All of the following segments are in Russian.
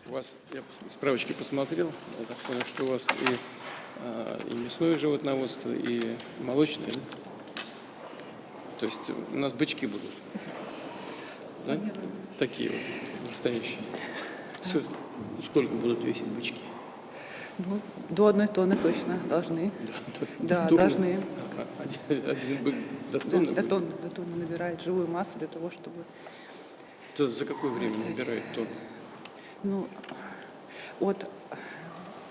У вас, я справочки посмотрел, я так понял, что у вас и мясное животноводство, и молочное, да? То есть у нас бычки будут, да? Такие вот настоящие. Все. Сколько будут весить бычки? Ну, до 1 тонны точно должны. Да, Тонну? должны. Один бык до Да, тонны? до тонны набирает живую массу для того, чтобы... То за какое время набирает тонну? Ну,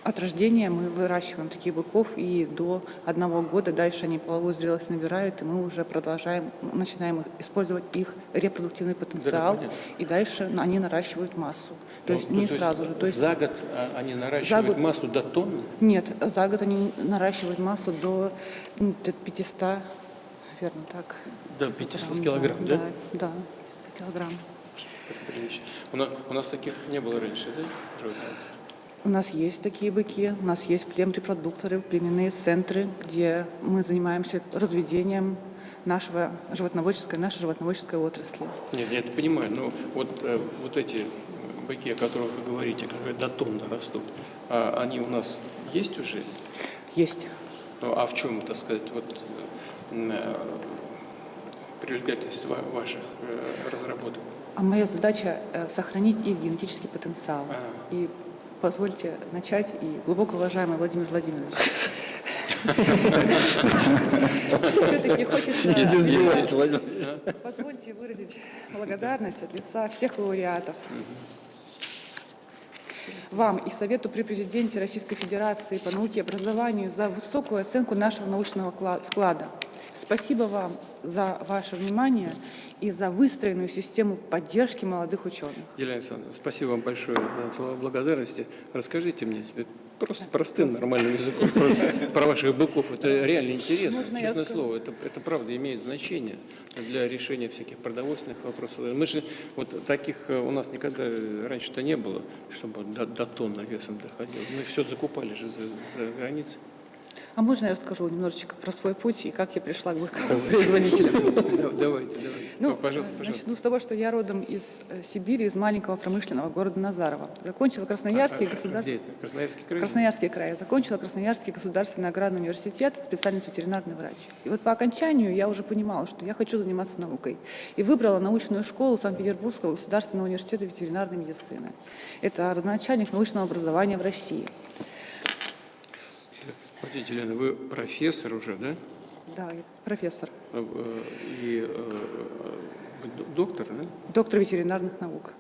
от рождения мы выращиваем таких быков, и до 1 года дальше они половую зрелость набирают, и мы уже начинаем использовать их репродуктивный потенциал, понятно. и дальше они наращивают массу. То есть не сразу же. То есть за год они наращивают массу до тонны? нет, за год они наращивают массу до 500, наверное, так. До 500 килограмм, да? Да, 500 килограмм. Прилично. У нас таких не было раньше, да, животноводцев? У нас есть такие быки, у нас есть племрепродукторы, племенные центры, где мы занимаемся разведением нашей животноводческой отрасли. Нет, я это понимаю, но вот эти быки, о которых вы говорите, которые до тонны растут, они у нас есть уже? Есть. Ну, а в чем, так сказать, привлекательность ваших разработок? А моя задача сохранить их генетический потенциал. И позвольте начать, и глубоко уважаемый Владимир Владимирович. Все-таки хочется... Позвольте выразить благодарность от лица всех лауреатов. Вам и Совету при Президенте Российской Федерации по науке и образованию за высокую оценку нашего научного вклада. Спасибо вам за ваше внимание и за выстроенную систему поддержки молодых ученых. Елена Александровна, спасибо вам большое за слова благодарности. Расскажите мне теперь просто простым нормальным языком про ваших быков. Это реально интересно, честное слово. Это правда имеет значение для решения всяких продовольственных вопросов. Мы же таких у нас никогда раньше-то не было, чтобы до тонны весом доходило. Мы все закупали же за границей. А можно я расскажу немножечко про свой путь и как я пришла к быкам-производителям? Давайте. Пожалуйста. Начну с того, что я родом из Сибири, из маленького промышленного города Назарово. Закончила Красноярский государственный... Где это? Красноярский край? Красноярский край. Я закончила Красноярский государственный аграрный университет, специальность ветеринарный врач. И вот по окончанию я уже понимала, что я хочу заниматься наукой. И выбрала научную школу Санкт-Петербургского государственного университета ветеринарной медицины. Это родоначальник научного образования в России. Смотрите, Елена, вы профессор уже, да? Да, я профессор. И доктор, да? Доктор ветеринарных наук.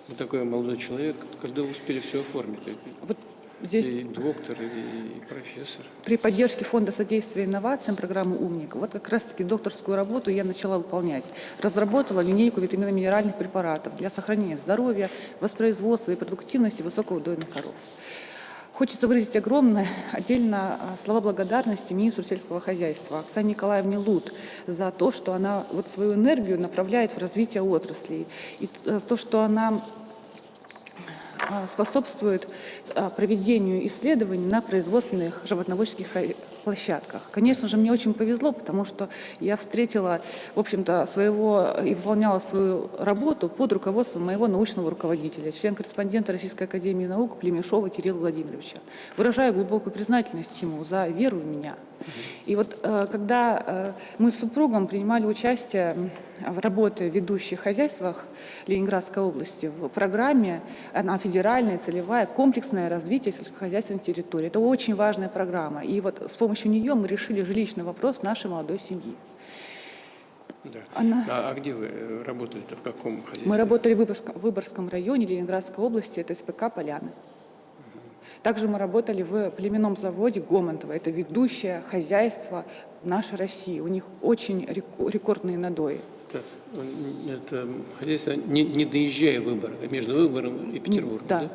Вы такой молодой человек, когда вы успели все оформить? Вот здесь и доктор, и профессор. При поддержке Фонда содействия инновациям программы «Умник» вот как раз-таки докторскую работу я начала выполнять. Разработала линейку витаминно-минеральных препаратов для сохранения здоровья, воспроизводства и продуктивности высокоудойных коров. Хочется выразить огромное отдельно слова благодарности министру сельского хозяйства Оксане Николаевне Лут за то, что она свою энергию направляет в развитие отраслей, и то, что она способствует проведению исследований на производственных животноводческих площадках. Конечно же, мне очень повезло, потому что я встретила, в общем-то, и выполняла свою работу под руководством моего научного руководителя, член-корреспондента Российской академии наук Племешова Кирилла Владимировича. Выражаю глубокую признательность ему за веру в меня. И когда мы с супругом принимали участие в работе в ведущих хозяйствах Ленинградской области в программе, она федеральная, целевая, комплексное развитие сельскохозяйственной территории. Это очень важная программа. И с помощью нее мы решили жилищный вопрос нашей молодой семьи. Да. А где вы работали-то, в каком хозяйстве? Мы работали в Выборгском районе Ленинградской области, это СПК «Поляны». Также мы работали в племенном заводе Гомонтово. Это ведущее хозяйство нашей России. У них очень рекордные надои. Это хозяйство, не доезжая Выборга, между Выборгом и Петербургом, да?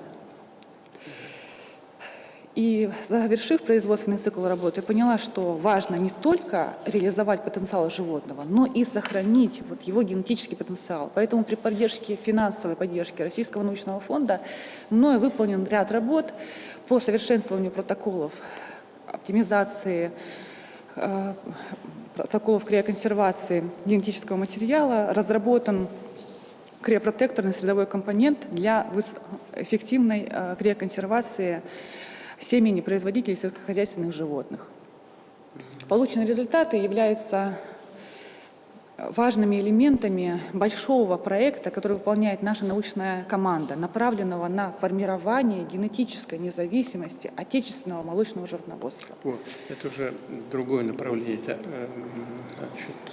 И завершив производственный цикл работы, я поняла, что важно не только реализовать потенциал животного, но и сохранить его генетический потенциал. Поэтому при финансовой поддержке Российского научного фонда мною выполнен ряд работ по совершенствованию протоколов оптимизации, протоколов криоконсервации генетического материала, разработан криопротекторный средовой компонент для эффективной криоконсервации семени производителей сельскохозяйственных животных. Полученные результаты являются важными элементами большого проекта, который выполняет наша научная команда, направленного на формирование генетической независимости отечественного молочного животноводства. Это уже другое направление.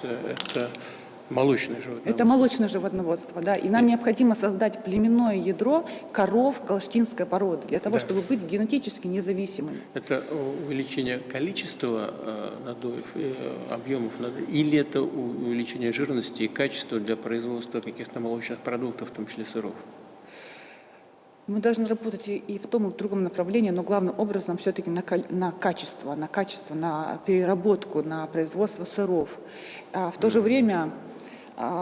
Это молочное животноводство. Это молочное животноводство, да. И нам необходимо создать племенное ядро коров галштинской породы для того, чтобы быть генетически независимыми. Это увеличение количества надоев, объемов надоев, или это увеличение жирности и качества для производства каких-то молочных продуктов, в том числе сыров? Мы должны работать и в том, и в другом направлении, но главным образом все-таки на качество, на переработку, на производство сыров. А в то же время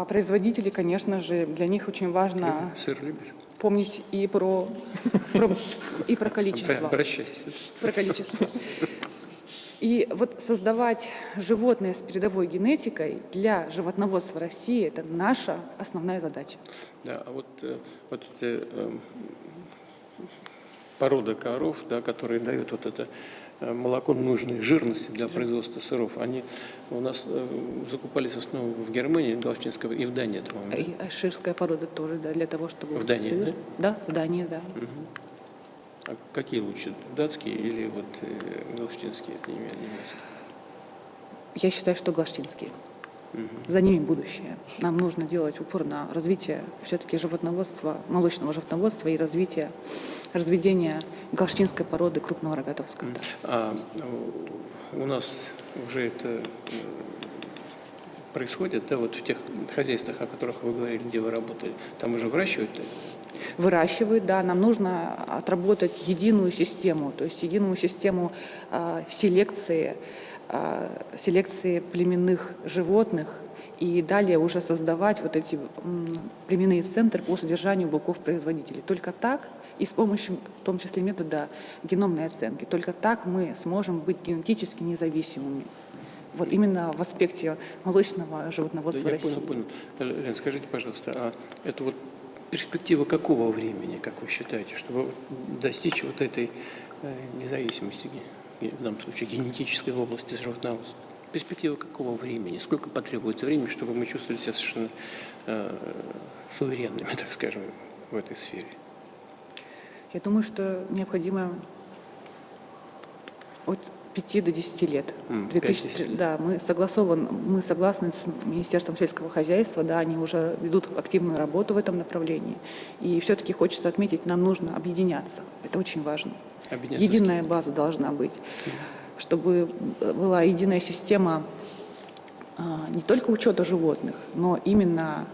производители, конечно же, для них очень важно Сыр любишь? помнить и про количество. Обращайся. Про количество. И вот создавать животные с передовой генетикой для животноводства России – это наша основная задача. Да, а вот эти порода коров, да, которые дают вот это молоко нужной жирности для производства сыров, они у нас закупались в основном в Германии, Галштинской, и в Дании, по-моему. И аширская порода тоже, да, для того, чтобы В Дании, сыр. Да, в Дании, да. А какие лучше, датские или вот галштинские? Это немецкие? Я считаю, что галштинские. За ними будущее. Нам нужно делать упор на развитие все-таки животноводства, молочного животноводства и разведения галштинской породы крупного рогатого скота. А у нас уже это происходит, да, вот в тех хозяйствах, о которых вы говорили, где вы работали, там уже выращивают? Выращивают, да, нам нужно отработать единую систему, то есть единую систему селекции племенных животных и далее уже создавать вот эти племенные центры по содержанию быков-производителей. Только так, и с помощью, в том числе, метода геномной оценки, только так мы сможем быть генетически независимыми. Вот именно в аспекте молочного животноводства России. Я понял. Лен, скажите, пожалуйста, а это вот перспектива какого времени, как вы считаете, чтобы достичь вот этой независимости, в данном случае генетической в области животноводства? Перспектива какого времени? Сколько потребуется времени, чтобы мы чувствовали себя совершенно суверенными, так скажем, в этой сфере? Я думаю, что необходимо от 5 до 10 лет. 5-10 лет. Да, мы согласны с Министерством сельского хозяйства, да, они уже ведут активную работу в этом направлении. И все-таки хочется отметить, нам нужно объединяться. Это очень важно. Единая база должна быть, чтобы была единая система не только учета животных, но именно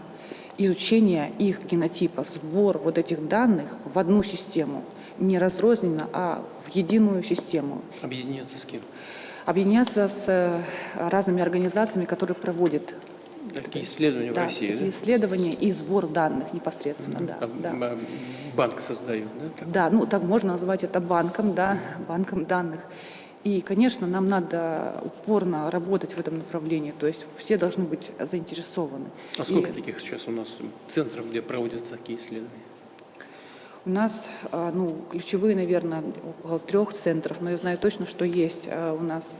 изучения их генотипа, сбор вот этих данных в одну систему, не разрозненно, а в единую систему. Объединяться с кем? Объединяться с разными организациями, которые проводят такие исследования в России, такие исследования и сбор данных непосредственно, да. Банк создают, да? Да, ну так можно назвать это банком, да, банком данных. И, конечно, нам надо упорно работать в этом направлении, то есть все должны быть заинтересованы. А сколько таких сейчас у нас центров, где проводятся такие исследования? У нас ключевые, наверное, около 3 центров, но я знаю точно, что есть у нас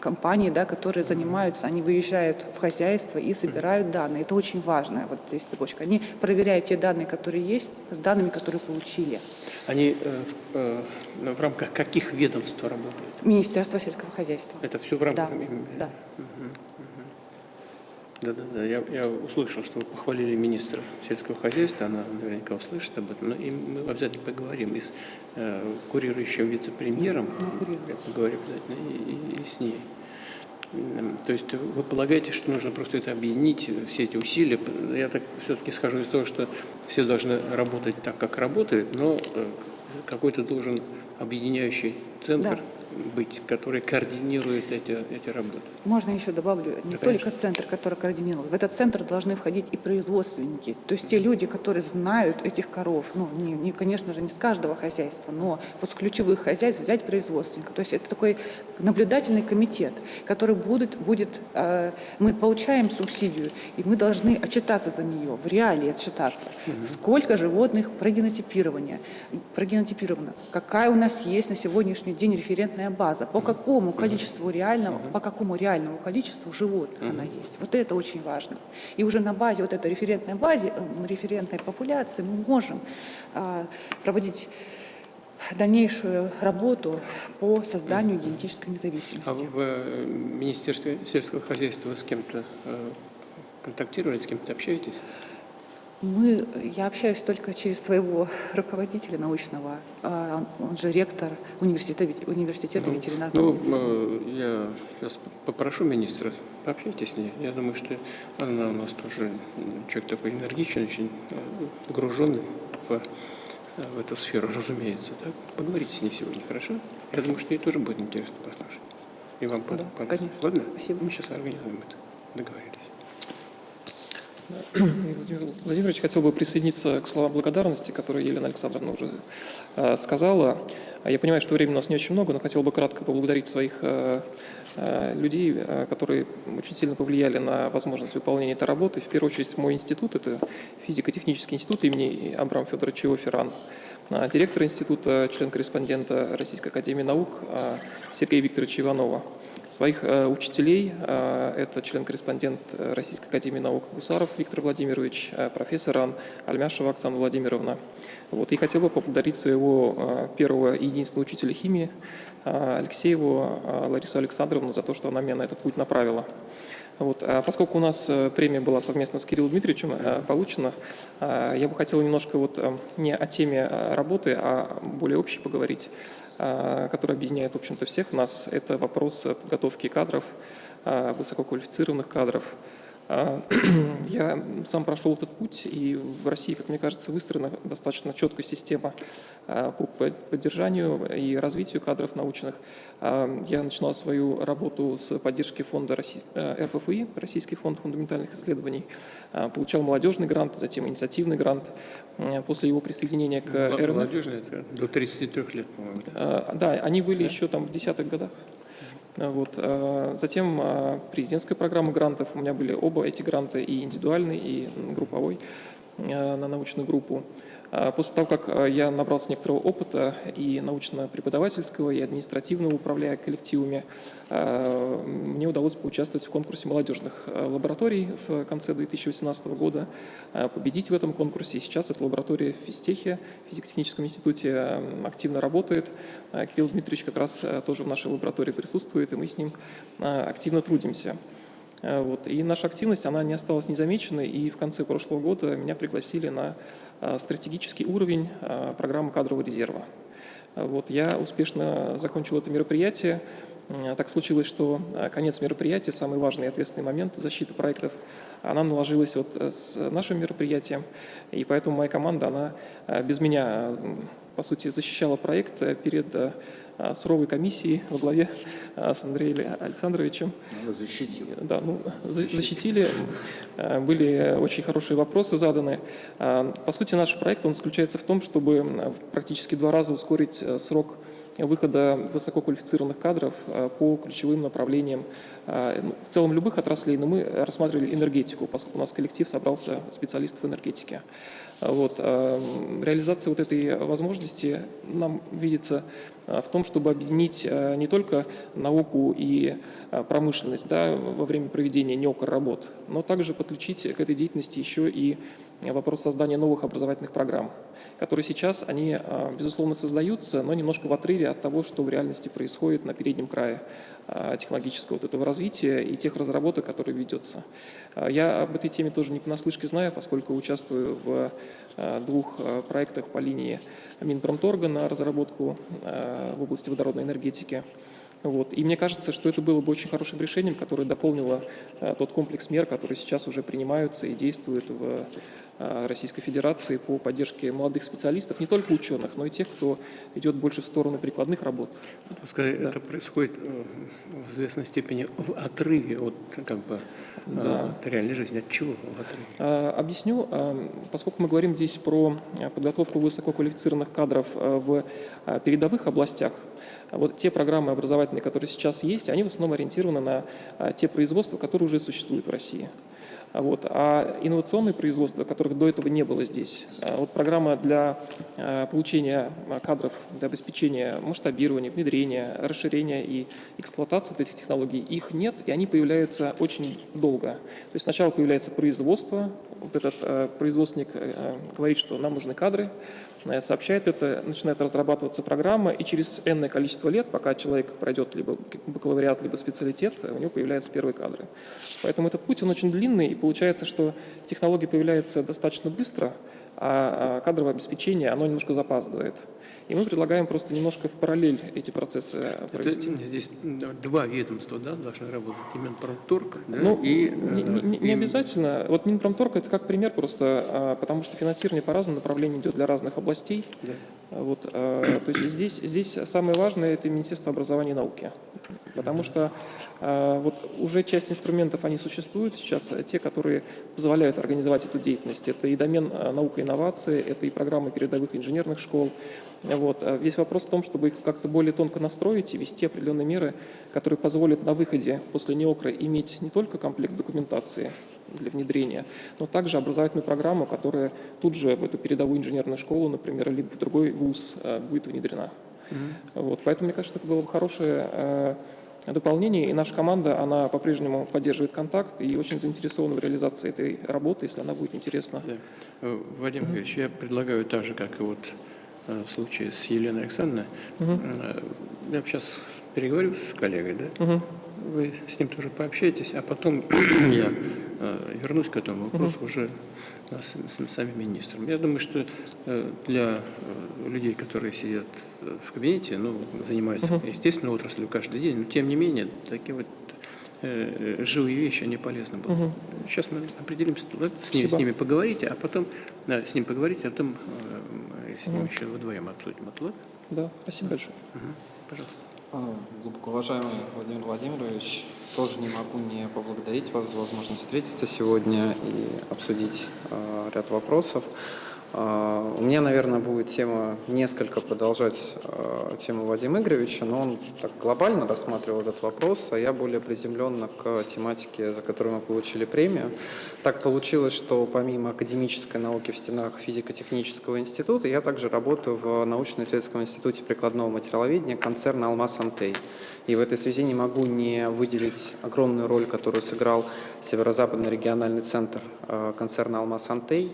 компании, да, которые занимаются, они выезжают в хозяйство и собирают данные. Это очень важно, вот здесь цепочка. Они проверяют те данные, которые есть, с данными, которые получили. Они в рамках каких ведомств работают? Министерство сельского хозяйства. Это все в рамках? Да. Да. Я услышал, что вы похвалили министра сельского хозяйства, она наверняка услышит об этом, и мы обязательно поговорим и с курирующим вице-премьером, поговорим обязательно и с ней. То есть вы полагаете, что нужно просто это объединить, все эти усилия? Я так все-таки схожу из того, что все должны работать так, как работают, но какой-то должен объединяющий центр быть, который координирует эти работы? Можно еще добавлю, не Да, только конечно. центр, который координирует. В этот центр должны входить и производственники, то есть те люди, которые знают этих коров. Ну, конечно же, не с каждого хозяйства, но вот с ключевых хозяйств взять производственника. То есть это такой наблюдательный комитет, который мы получаем субсидию, и мы должны отчитаться за нее, в реалии отчитаться. Сколько животных прогенотипировано, какая у нас есть на сегодняшний день референтная база, по какому количеству по какому реальному количеству животных она есть. Вот это очень важно. И уже на базе вот этой референтной популяции мы можем проводить дальнейшую работу по созданию генетической независимости. А в Министерстве сельского хозяйства вы с кем-то контактировали, с кем-то общаетесь? Я общаюсь только через своего руководителя научного, он же ректор университета ветеринарной медицины. Я сейчас попрошу министра, пообщайтесь с ней. Я думаю, что она у нас тоже человек такой энергичный, очень погруженный в эту сферу, разумеется. Так? Поговорите с ней сегодня, хорошо? Я думаю, что ей тоже будет интересно послушать. И вам Да, понравится. конечно. Ладно? Спасибо. Мы сейчас организуем это. Договорились. Владимир Владимирович, хотел бы присоединиться к словам благодарности, которые Елена Александровна уже сказала. Я понимаю, что времени у нас не очень много, но хотел бы кратко поблагодарить своих людей, которые очень сильно повлияли на возможность выполнения этой работы. В первую очередь мой институт, это физико-технический институт имени Абрама Федоровича Иоффе, директор института, член-корреспондента Российской академии наук Сергея Викторовича Иванова. Своих учителей, это член-корреспондент Российской академии наук Гусаров Виктор Владимирович, профессор РАН Альмяшева Оксана Владимировна. И хотел бы поблагодарить своего первого и единственного учителя химии Алексееву Ларису Александровну за то, что она меня на этот путь направила. Поскольку у нас премия была совместно с Кириллом Дмитриевичем получена, я бы хотел немножко не о теме работы, а более общей поговорить, которая объединяет, в общем-то, всех нас. Это вопрос подготовки кадров, высококвалифицированных кадров. Я сам прошел этот путь, и в России, как мне кажется, выстроена достаточно четкая система по поддержанию и развитию кадров научных. Я начинал свою работу с поддержки фонда РФФИ, Российский фонд фундаментальных исследований, получал молодежный грант, затем инициативный грант. После его присоединения к РНФ... Молодежный, это до 33 лет, по-моему. Да, они были еще там в 10-х годах. Затем президентская программа грантов. У меня были оба эти гранты, и индивидуальный, и групповой на научную группу. После того, как я набрался некоторого опыта и научно-преподавательского, и административного, управляя коллективами, мне удалось поучаствовать в конкурсе молодежных лабораторий в конце 2018 года, победить в этом конкурсе. И сейчас эта лаборатория в физтехе, в физико-техническом институте, активно работает. Кирилл Дмитриевич как раз тоже в нашей лаборатории присутствует, и мы с ним активно трудимся. И наша активность, она не осталась незамеченной, и в конце прошлого года меня пригласили на стратегический уровень программы кадрового резерва. Я успешно закончил это мероприятие. Так случилось, что конец мероприятия, самый важный и ответственный момент защиты проектов, она наложилась с нашим мероприятием, и поэтому моя команда, она без меня, по сути, защищала проект перед суровой комиссией во главе с Андреем Александровичем. Защитили. Да, защитили. Были очень хорошие вопросы заданы. По сути, наш проект, он заключается в том, чтобы практически 2 раза ускорить срок выхода высококвалифицированных кадров по ключевым направлениям, в целом любых отраслей, но мы рассматривали энергетику, поскольку у нас коллектив собрался специалистов энергетики. Реализация этой возможности нам видится в том, чтобы объединить не только науку и промышленность во время проведения НЕОКР работ, но также подключить к этой деятельности еще и вопрос создания новых образовательных программ, которые сейчас, они, безусловно, создаются, но немножко в отрыве от того, что в реальности происходит на переднем крае технологического этого развития и тех разработок, которые ведется. Я об этой теме тоже не понаслышке знаю, поскольку участвую в 2 проектах по линии Минпромторга на разработку в области водородной энергетики. И мне кажется, что это было бы очень хорошим решением, которое дополнило тот комплекс мер, которые сейчас уже принимаются и действуют в Российской Федерации по поддержке молодых специалистов, не только ученых, но и тех, кто идет больше в сторону прикладных работ. Пускай это происходит в известной степени в отрыве от, от реальной жизни. От чего в отрыве? Объясню. Поскольку мы говорим здесь про подготовку высококвалифицированных кадров в передовых областях, вот те программы образовательные, которые сейчас есть, они в основном ориентированы на те производства, которые уже существуют в России. А инновационные производства, которых до этого не было здесь, программа для получения кадров, для обеспечения масштабирования, внедрения, расширения и эксплуатации вот этих технологий, их нет, и они появляются очень долго. То есть сначала появляется производство, вот этот производственник говорит, что нам нужны кадры, сообщает это, начинает разрабатываться программа, и через энное количество лет, пока человек пройдет либо бакалавриат, либо специалитет, у него появляются первые кадры. Поэтому этот путь, он очень длинный, и получается, что технология появляется достаточно быстро, а кадровое обеспечение, оно немножко запаздывает. И мы предлагаем просто немножко в параллель эти процессы провести. Здесь два ведомства, да, должны работать, и Минпромторг, да, не обязательно. Вот Минпромторг — это как пример просто, потому что финансирование по разным направлениям идет для разных областей. Да. То есть здесь самое важное — это Министерство образования и науки. Потому что уже часть инструментов, они существуют сейчас, те, которые позволяют организовать эту деятельность. Это и домен наука и инновации, это и программы передовых инженерных школ. Весь вопрос в том, чтобы их как-то более тонко настроить и ввести определенные меры, которые позволят на выходе после НЕОКРа иметь не только комплект документации для внедрения, но также образовательную программу, которая тут же в эту передовую инженерную школу, например, либо в другой вуз будет внедрена. Поэтому, мне кажется, это было бы хорошее дополнение, и наша команда, она по-прежнему поддерживает контакт и очень заинтересована в реализации этой работы, если она будет интересна. Да. Вадим Игоревич, я предлагаю так же, как и в случае с Еленой Александровной, я сейчас переговорю с коллегой, да? Вы с ним тоже пообщаетесь, а потом я вернусь к этому вопросу уже с самим министром. Я думаю, что для людей, которые сидят в кабинете, занимаются естественной отраслью каждый день, но тем не менее, такие живые вещи, они полезны будут. Сейчас мы определимся, с ними поговорите, а потом с ним поговорите, а потом с ним еще вдвоем обсудим. Да, спасибо большое. Пожалуйста. Глубоко уважаемый Владимир Владимирович, тоже не могу не поблагодарить вас за возможность встретиться сегодня и обсудить ряд вопросов. У меня, наверное, будет тема несколько продолжать тему Владимира Игоревича, но он так глобально рассматривал этот вопрос, а я более приземленно к тематике, за которую мы получили премию. Так получилось, что помимо академической науки в стенах физико-технического института, я также работаю в научно-исследовательском институте прикладного материаловедения концерна «Алмаз Антей». И в этой связи не могу не выделить огромную роль, которую сыграл Северо-Западный региональный центр концерна «Алмаз Антей»,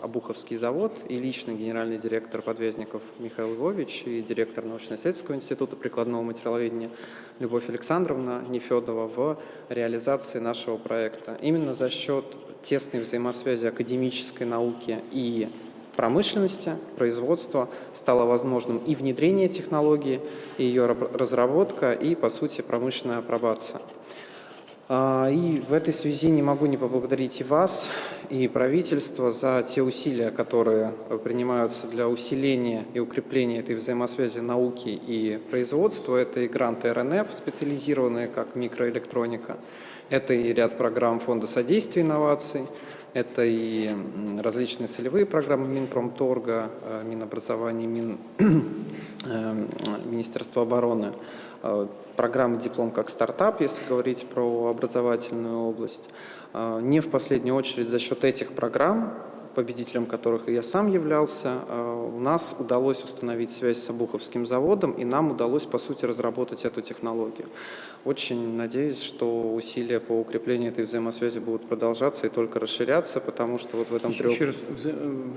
Обуховский завод и личный генеральный директор Подвязников Михаил Львович и директор научно-исследовательского института прикладного материаловедения Любовь Александровна Нефедова в реализации нашего проекта. Именно за счет тесной взаимосвязи академической науки и промышленности, производства стало возможным и внедрение технологии, и ее разработка, и, по сути, промышленная апробация. И в этой связи не могу не поблагодарить и вас, и правительство за те усилия, которые принимаются для усиления и укрепления этой взаимосвязи науки и производства. Это и гранты РНФ, специализированные как микроэлектроника, это и ряд программ Фонда содействия инноваций, это и различные целевые программы Минпромторга, Минобразования, Министерства обороны, программы «Диплом как стартап», если говорить про образовательную область. Не в последнюю очередь за счет этих программ, победителем которых и я сам являлся, у нас удалось установить связь с Обуховским заводом, и нам удалось, по сути, разработать эту технологию. Очень надеюсь, что усилия по укреплению этой взаимосвязи будут продолжаться и только расширяться, потому что в этом Еще раз,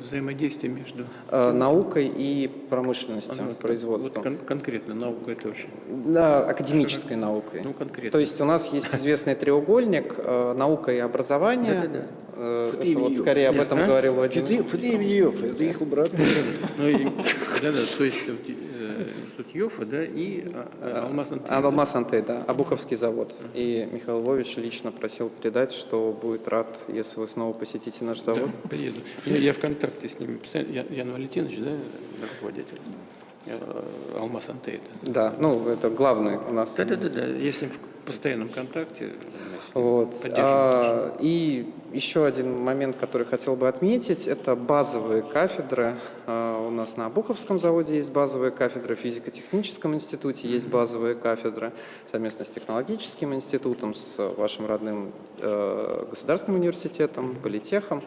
взаимодействие между наукой и промышленностью, производством. Конкретно наука — это очень... Да, академической наукой. Конкретно. То есть у нас есть известный треугольник наука и образование, Это вот скорее об этом говорил Владимир. Фатеев, это их брат. Ну, да, то есть Сутьёфа, да, и Алмаз Антей. Алмаз Антей, да, Обуховский завод. И Михаил Львович лично просил передать, что будет рад, если вы снова посетите наш завод. Да, приеду. Я в контакте с ними постоянно. Ян Валентинович, да, руководитель Алмаз Антей. Да, ну это главный у нас. Да, я с ним в постоянном контакте. Вот. Поддерживаем. И еще один момент, который хотел бы отметить, это базовые кафедры. У нас на Обуховском заводе есть базовые кафедры, в физико-техническом институте есть базовые кафедры, совместно с технологическим институтом, с вашим родным государственным университетом, политехом.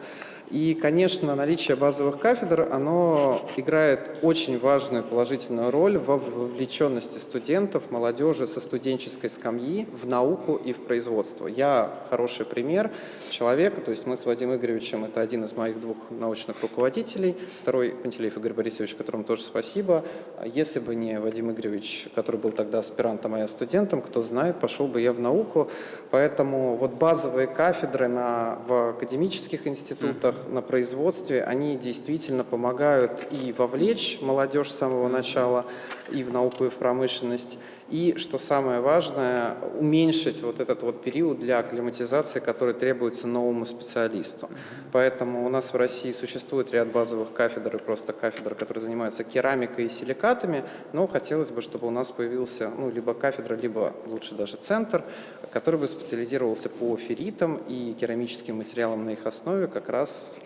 И, конечно, наличие базовых кафедр, оно играет очень важную положительную роль в вовлеченности студентов, молодежи со студенческой скамьи в науку и в производство. Я хороший пример человека, то есть мы с Вадимом Игоревичем, это один из моих двух научных руководителей, второй Пантелеев Игорь Борисович, которому тоже спасибо. Если бы не Вадим Игоревич, который был тогда аспирантом, а я студентом, кто знает, пошел бы я в науку. Поэтому вот базовые кафедры в академических институтах, на производстве, они действительно помогают и вовлечь молодежь с самого начала и в науку, и в промышленность, и, что самое важное, уменьшить вот этот вот период для акклиматизации, который требуется новому специалисту. Поэтому у нас в России существует ряд базовых кафедр и просто кафедр, которые занимаются керамикой и силикатами, но хотелось бы, чтобы у нас появился либо кафедра, либо лучше даже центр, который бы специализировался по ферритам и керамическим материалам на их основе, как раз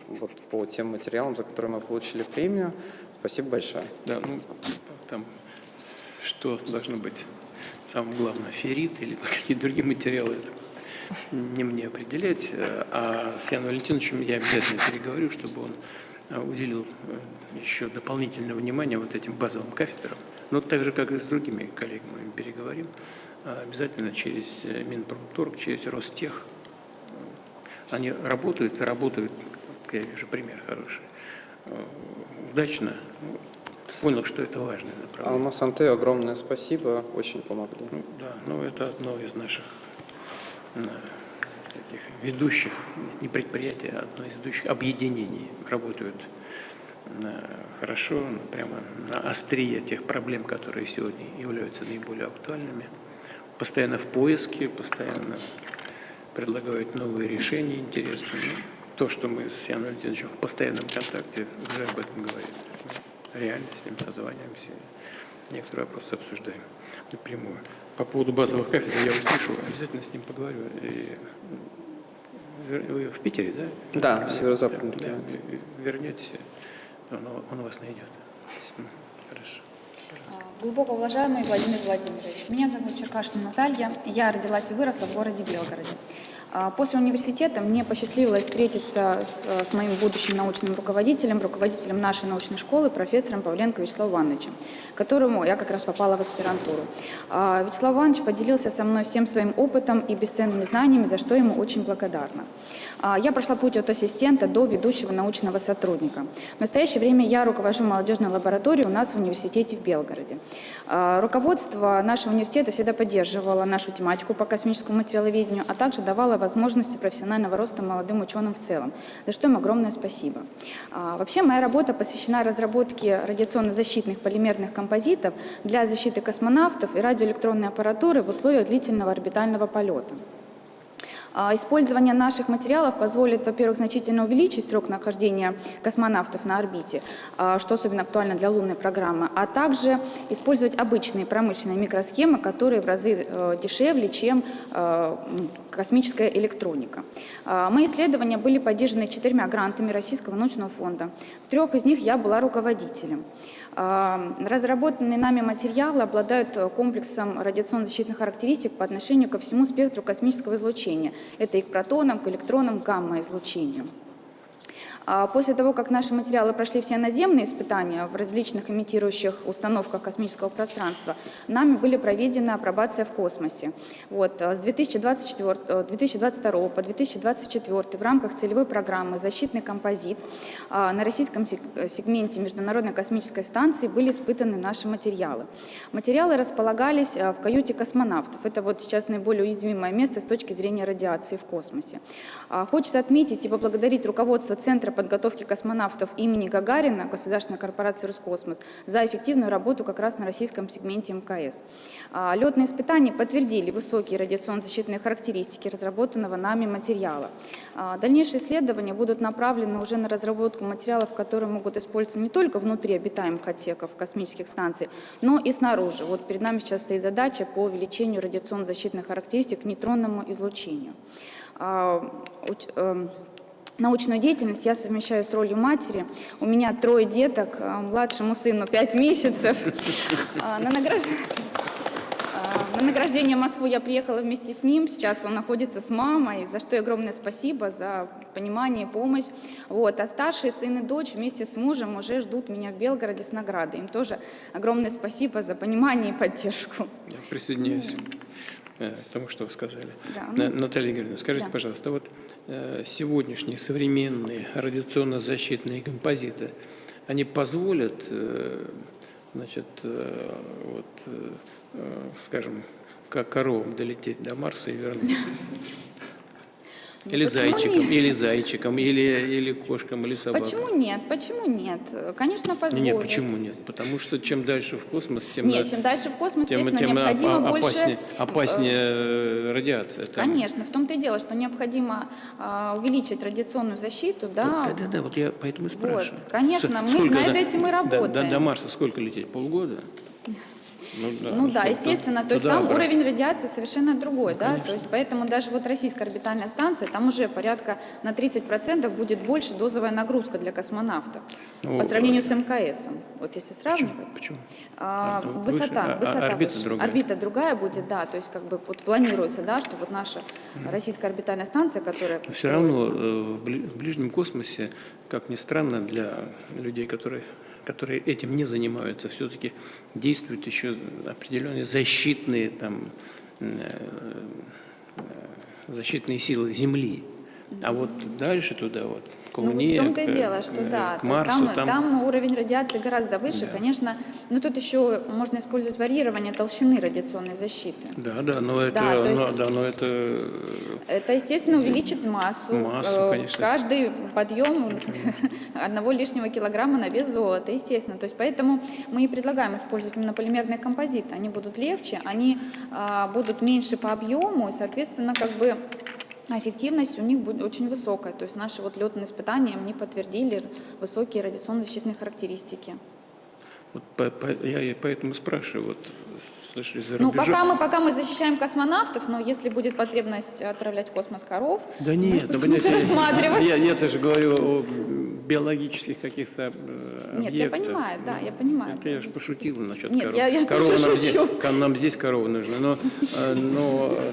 вот по тем материалам, за которые мы получили премию. Спасибо большое. Да, там что должно быть самое главное, феррит или какие-то другие материалы, это не мне определять. А с Яном Валентиновичем я обязательно переговорю, чтобы он уделил еще дополнительное внимание вот этим базовым кафедрам. Но так же, как и с другими коллегами, мы переговорим. Обязательно через Минпромторг, через Ростех. Они работают, я вижу пример хороший, удачно. Понял, что это важное направление. Алмаз Антей, огромное спасибо, очень помогли. Это одно из наших таких ведущих, не предприятий, а одно из ведущих объединений. Работают хорошо, прямо на острие тех проблем, которые сегодня являются наиболее актуальными. Постоянно в поиске, постоянно предлагают новые решения интересные. То, что мы с Яном Валентиновичем в постоянном контакте, уже об этом говорим. Реально с ним созваниваемся, некоторые вопросы обсуждаем напрямую. По поводу базовых кафедр я услышу, обязательно с ним поговорю. Вы в Питере, да? Да, в северо-западном. Да, вернетесь, он вас найдет. Хорошо. Глубоко уважаемый Владимир Владимирович, меня зовут Черкашина Наталья, я родилась и выросла в городе Белгороде. После университета мне посчастливилось встретиться с моим будущим научным руководителем нашей научной школы, профессором Павленко Вячеславом Ивановичем, к которому я как раз попала в аспирантуру. Вячеслав Иванович поделился со мной всем своим опытом и бесценными знаниями, за что ему очень благодарна. Я прошла путь от ассистента до ведущего научного сотрудника. В настоящее время я руковожу молодежной лабораторией у нас в университете в Белгороде. Руководство нашего университета всегда поддерживало нашу тематику по космическому материаловедению, а также давало возможности профессионального роста молодым ученым в целом, за что им огромное спасибо. Вообще моя работа посвящена разработке радиационно-защитных полимерных композитов для защиты космонавтов и радиоэлектронной аппаратуры в условиях длительного орбитального полета. Использование наших материалов позволит, во-первых, значительно увеличить срок нахождения космонавтов на орбите, что особенно актуально для лунной программы, а также использовать обычные промышленные микросхемы, которые в разы дешевле, чем космическая электроника. Мои исследования были поддержаны 4 грантами Российского научного фонда. В 3 из них я была руководителем. Разработанные нами материалы обладают комплексом радиационно-защитных характеристик по отношению ко всему спектру космического излучения. Это и к протонам, к электронам, к гамма-излучению. После того, как наши материалы прошли все наземные испытания в различных имитирующих установках космического пространства, нами были проведена апробация в космосе. Вот, с 2022 по 2024 в рамках целевой программы «Защитный композит» на российском сегменте Международной космической станции были испытаны наши материалы. Материалы располагались в каюте космонавтов. Это вот сейчас наиболее уязвимое место с точки зрения радиации в космосе. Хочется отметить и поблагодарить руководство Центра подготовки космонавтов имени Гагарина, Государственной корпорации «Роскосмос», за эффективную работу как раз на российском сегменте МКС. Летные испытания подтвердили высокие радиационно-защитные характеристики разработанного нами материала. Дальнейшие исследования будут направлены уже на разработку материалов, которые могут использоваться не только внутри обитаемых отсеков космических станций, но и снаружи. Вот перед нами сейчас стоит задача по увеличению радиационно-защитных характеристик к нейтронному излучению. Научную деятельность я совмещаю с ролью матери. У меня 3 деток, младшему сыну 5 месяцев. На награждение в Москву я приехала вместе с ним. Сейчас он находится с мамой, за что огромное спасибо, за понимание, помощь. Вот. А старшие сын и дочь вместе с мужем уже ждут меня в Белгороде с наградой. Им тоже огромное спасибо за понимание и поддержку. Я присоединяюсь к тому, что вы сказали. Да. Наталья Игоревна, скажите, Да. пожалуйста, вот сегодняшние современные радиационно-защитные композиты, они позволят, значит, скажем, как коровам долететь до Марса и вернуться? Или зайчикам, или кошкам, или собакам. Почему нет? Почему нет? Конечно, позволит. Нет, почему нет? Потому что чем дальше в космос, тем, Чем дальше в космос, тем естественно, необходимо больше... опаснее радиация. Там. Конечно, в том-то и дело, что необходимо увеличить радиационную защиту, да. Да, вот я поэтому и спрашиваю. Вот, конечно, мы над этим и работаем. До Марса сколько лететь? Полгода? Естественно, то есть там уровень радиации совершенно другой, да, то есть поэтому даже вот российская орбитальная станция, там уже порядка на 30% будет больше дозовая нагрузка для космонавтов по сравнению с МКС. Вот если сравнивать. Почему? Высота орбита выше. другая. Орбита другая будет, да, то есть как бы вот планируется, да, что вот наша российская орбитальная станция, которая... Все равно в ближнем космосе, как ни странно, для людей, которые этим не занимаются, все-таки действуют еще определенные защитные силы Земли. А вот дальше туда вот, к Луне, в том-то и дело, что к Марсу, там уровень радиации гораздо выше, конечно, но тут еще можно использовать варьирование толщины радиационной защиты. но это, естественно, увеличит массу. Конечно. Каждый подъем 1 лишнего килограмма на вес золота, естественно. То есть поэтому мы и предлагаем использовать именно полимерные композиты. Они будут легче, они будут меньше по объему, и, соответственно, как бы эффективность у них будет очень высокая. То есть наши вот летные испытания они подтвердили высокие радиационно-защитные характеристики. Вот я и поэтому спрашиваю, вот слышали за рубежом. Пока мы защищаем космонавтов, но если будет потребность отправлять в космос коров, да нет, рассматривать. Я тоже говорю о биологических каких-то объектах. Нет, я понимаю, да, я понимаю. Это я же пошутила насчет Нет, коров. я тоже шучу. Нам здесь коровы нужны, но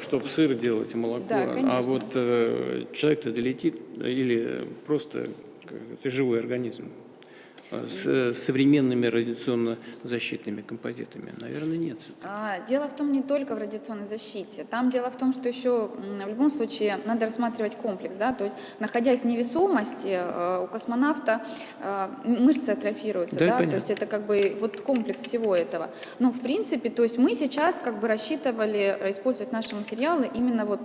чтобы сыр делать и молоко. Да, конечно. А вот человек-то долетит или просто это живой организм с современными радиационно-защитными композитами? Наверное, нет. Дело в том не только в радиационной защите. Там дело в том, что еще в любом случае надо рассматривать комплекс. Да? То есть, находясь в невесомости, у космонавта мышцы атрофируются. Да, то есть это как бы вот комплекс всего этого. Но в принципе, то есть мы сейчас как бы рассчитывали использовать наши материалы именно вот,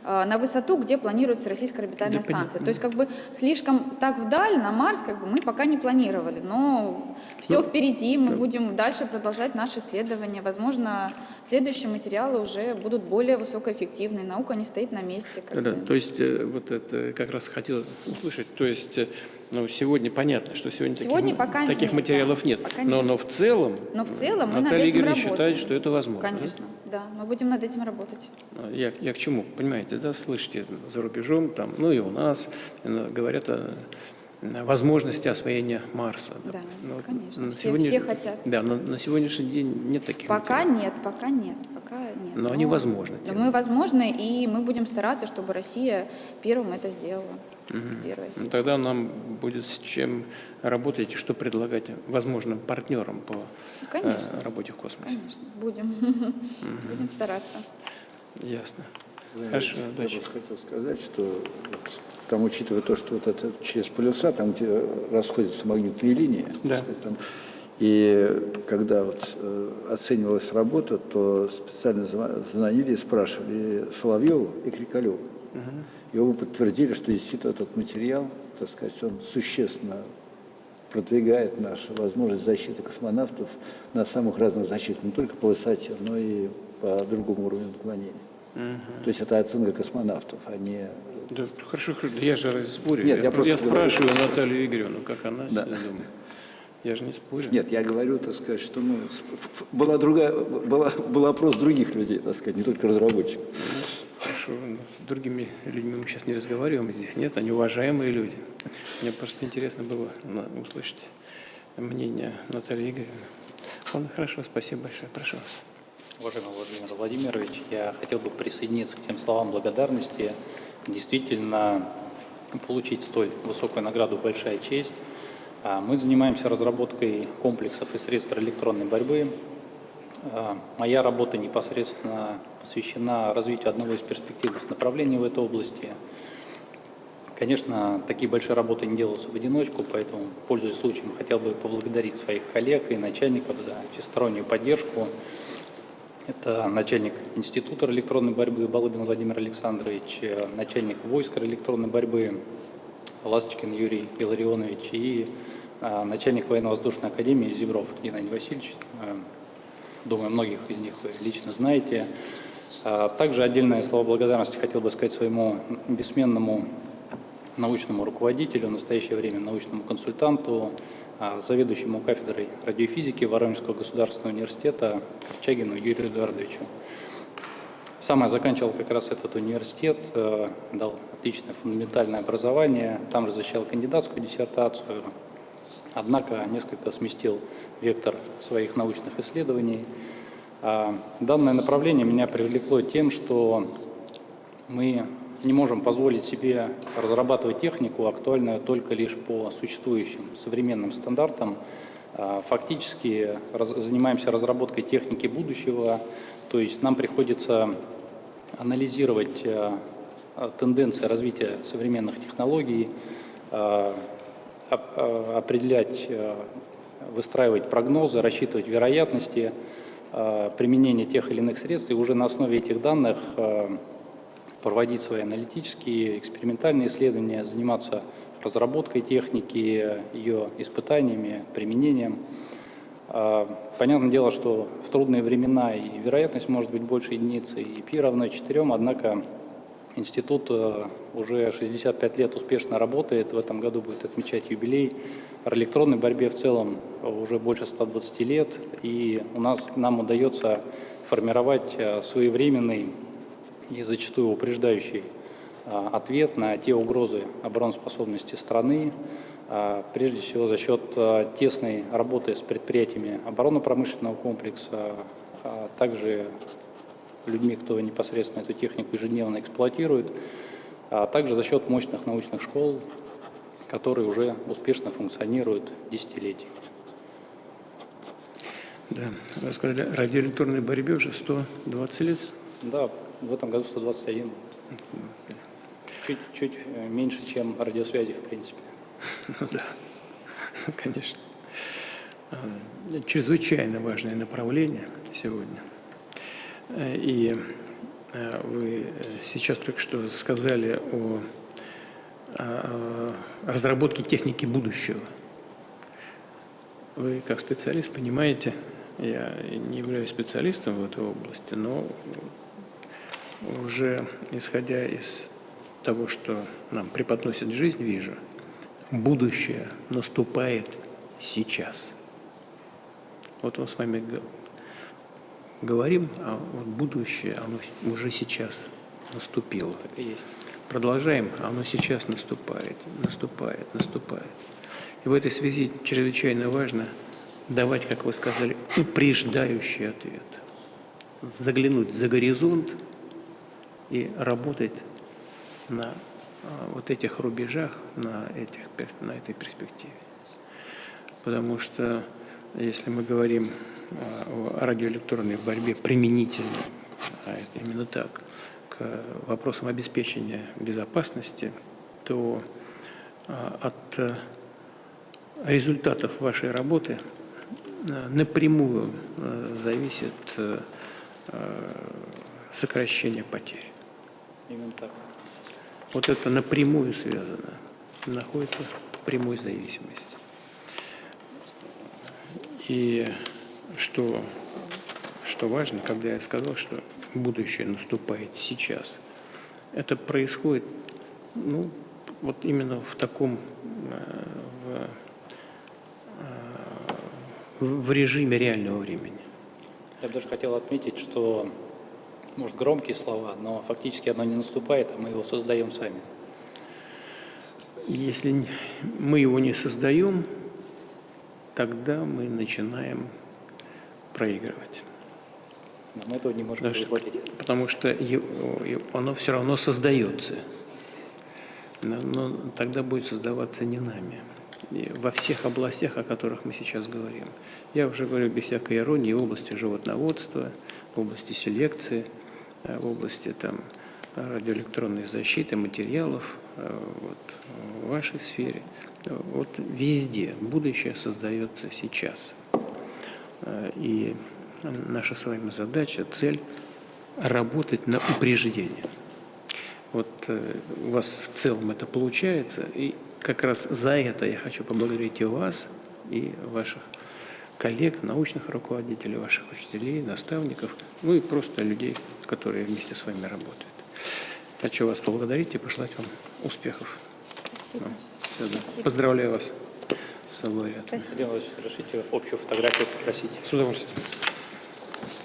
на высоту, где планируется российская орбитальная станция. То есть как бы слишком так вдаль, на Марс, как бы мы пока не планировали. Но все впереди, мы будем дальше продолжать наши исследования. Возможно, следующие материалы уже будут более высокоэффективны. Наука не стоит на месте. То есть вот это как раз хотел услышать. То есть сегодня понятно, что сегодня таких материалов нет. Но в целом мы над Наталья этим Игоревна работаем. считает, что это возможно. Конечно, да, мы будем над этим работать. Я к чему? Понимаете, да, слышите, за рубежом, и у нас говорят о возможности освоения Марса. Да, Ну, вот конечно. на Все хотят. Да, но на сегодняшний день нет таких Пока материалов. нет, пока нет, пока нет. Но они возможны, Да, тем мы возможны, и мы будем стараться, чтобы Россия первым это сделала. Первой. Ну, тогда нам будет с чем работать и что предлагать возможным партнерам по Конечно. работе в космосе. Конечно, будем. Будем стараться. Ясно. Владимир Хорошо, Ильич, я дальше. просто хотел сказать, что вот там, учитывая то, что вот это через полюса, там, где расходятся магнитные линии, Да. так сказать, там, и когда вот, оценивалась работа, то специально звонили и спрашивали Соловьеву и Крикалеву. И оба подтвердили, что действительно этот материал, так сказать, он существенно продвигает нашу возможность защиты космонавтов на самых разных защитах, не только по высоте, но и по другому уровню наклонения. То есть это оценка космонавтов, а не... Да, хорошо, хорошо. Я же разве спорю. Нет, я просто говорю, спрашиваю что- Наталью Игоревну, как она Да. себя думает. Я же не спорю. Нет, я говорю, так сказать, что ну, был опрос других людей, так сказать, не только разработчиков. Хорошо, но с другими людьми мы сейчас не разговариваем, здесь нет, они уважаемые люди. Мне просто интересно было услышать мнение Натальи Игоревны. Ладно, хорошо, спасибо большое, прошу вас. Уважаемый Владимир Владимирович, я хотел бы присоединиться к тем словам благодарности. Действительно, получить столь высокую награду – большая честь. Мы занимаемся разработкой комплексов и средств электронной борьбы. Моя работа непосредственно посвящена развитию одного из перспективных направлений в этой области. Конечно, такие большие работы не делаются в одиночку, поэтому, пользуясь случаем, хотел бы поблагодарить своих коллег и начальников за всестороннюю поддержку. Это начальник Института электронной борьбы Балыбин Владимир Александрович, начальник войск электронной борьбы Ласточкин Юрий Илларионович и начальник военно-воздушной академии Зебров Геннадий Васильевич. Думаю, многих из них вы лично знаете. Также отдельное слово благодарности хотел бы сказать своему бессменному научному руководителю, в настоящее время научному консультанту, заведующему кафедрой радиофизики Воронежского государственного университета Корчагину Юрию Эдуардовичу. Сам я заканчивал как раз этот университет, дал отличное фундаментальное образование, там же защищал кандидатскую диссертацию, однако несколько сместил вектор своих научных исследований. Данное направление меня привлекло тем, что мы не можем позволить себе разрабатывать технику, актуальную только лишь по существующим современным стандартам. Фактически занимаемся разработкой техники будущего, то есть нам приходится анализировать тенденции развития современных технологий, определять, выстраивать прогнозы, рассчитывать вероятности применения тех или иных средств, и уже на основе этих данных проводить свои аналитические, экспериментальные исследования, заниматься разработкой техники, ее испытаниями, применением. Понятное дело, что в трудные времена и вероятность может быть больше единицы, и π равно 4, однако институт уже 65 лет успешно работает, в этом году будет отмечать юбилей. Электронной борьбе в целом уже больше 120 лет, и нам удается формировать своевременный и зачастую упреждающий ответ на те угрозы обороноспособности страны, прежде всего за счет тесной работы с предприятиями оборонно-промышленного комплекса, а также людьми, кто непосредственно эту технику ежедневно эксплуатирует, а также за счет мощных научных школ, которые уже успешно функционируют десятилетиями. Да, вы сказали, радиоэлектронной борьбе уже 120 лет? Да, в этом году 121. Чуть меньше, чем радиосвязи, в принципе. Ну да, конечно. Чрезвычайно важное направление сегодня. И вы сейчас только что сказали о разработке техники будущего. Вы как специалист понимаете, я не являюсь специалистом в этой области, но уже исходя из того, что нам преподносит жизнь, вижу, будущее наступает сейчас. Вот мы с вами говорим, а вот будущее, оно уже сейчас наступило. Так и есть. продолжаем, а оно сейчас наступает. И в этой связи чрезвычайно важно давать, как вы сказали, упреждающий ответ. Заглянуть за горизонт и работать на вот этих рубежах, на этой перспективе. Потому что если мы говорим о радиоэлектронной борьбе применительно, а это именно так, к вопросам обеспечения безопасности, то от результатов вашей работы напрямую зависит сокращение потерь. Именно так. Вот это напрямую связано, находится в прямой зависимости. И что важно, когда я сказал, что будущее наступает сейчас, это происходит, ну, вот именно в таком, в режиме реального времени. Я бы даже хотел отметить, что, может, громкие слова, но фактически оно не наступает, а мы его создаем сами. Если мы его не создаем, тогда мы начинаем проигрывать. Но мы этого не можем предотвратить. Потому что оно все равно создается. Но тогда будет создаваться не нами. И во всех областях, о которых мы сейчас говорим. Я уже говорю без всякой иронии, в области животноводства, в области селекции, в области радиоэлектронной защиты, материалов, вот, в вашей сфере. Вот везде будущее создается сейчас. И наша с вами задача, цель – работать на упреждение. Вот у вас в целом это получается, и как раз за это я хочу поблагодарить и вас, и ваших коллег, научных руководителей, ваших учителей, наставников, ну и просто людей, которые вместе с вами работают. Хочу вас поблагодарить и пожелать вам успехов. Спасибо. Спасибо. Поздравляю вас с лауреатом. Владимир Владимирович, разрешите общую фотографию попросить? С удовольствием.